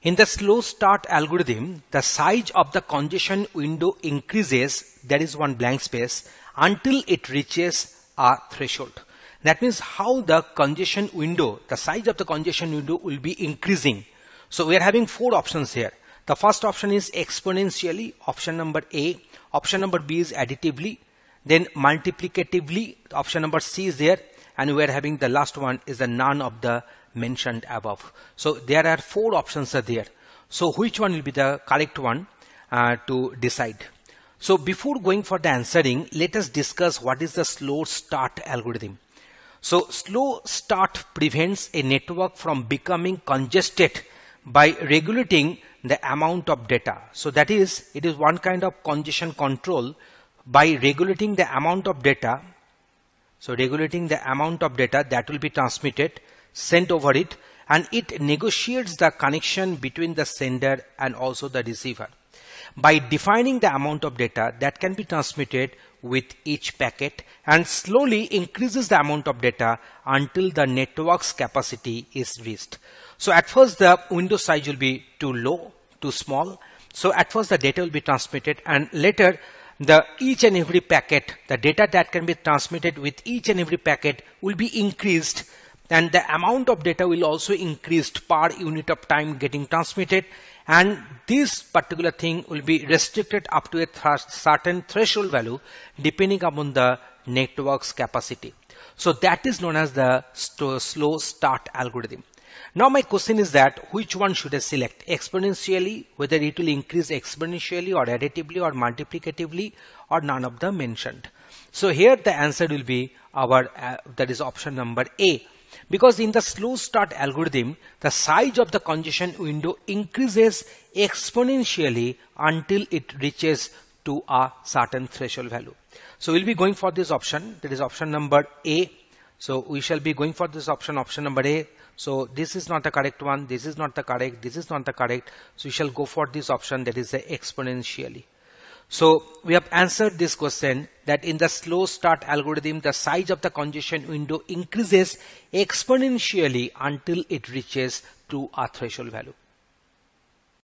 In the slow start algorithm, the size of the congestion window increases, there is one blank space, until it reaches a threshold. That means how the congestion window, the size of the congestion window will be increasing. So we are having four options here. The first option is exponentially, option number A. Option number B is additively, then multiplicatively, option number C is there, and we are having the last one is the none of the mentioned above. So there are four options are there. So which one will be the correct one to decide? So before going for the answering, let us discuss what is the slow start algorithm. So slow start prevents a network from becoming congested by regulating the amount of data. So that is, it is one kind of congestion control by regulating the amount of data. So regulating the amount of data that will be transmitted, sent over it, and it negotiates the connection between the sender and also the receiver by defining the amount of data that can be transmitted with each packet, and slowly increases the amount of data until the network's capacity is reached. So at first the window size will be too low, too small. So at first the data will be transmitted, and later the each and every packet, the data that can be transmitted with each and every packet will be increased, and the amount of data will also increase per unit of time getting transmitted, and this particular thing will be restricted up to a certain threshold value depending upon the network's capacity. So that is known as the slow start algorithm. Now my question is that which one should I select? Exponentially, whether it will increase exponentially or additively or multiplicatively, or none of the mentioned. So here the answer will be our that is option number A. Because in the slow start algorithm, the size of the congestion window increases exponentially until it reaches to a certain threshold value. So we'll be going for this option, that is option number A. So we shall be going for this option, option number A. So this is not the correct one, this is not the correct, this is not the correct. So we shall go for this option, that is the exponentially. So we have answered this question, that in the slow start algorithm, the size of the congestion window increases exponentially until it reaches to a threshold value.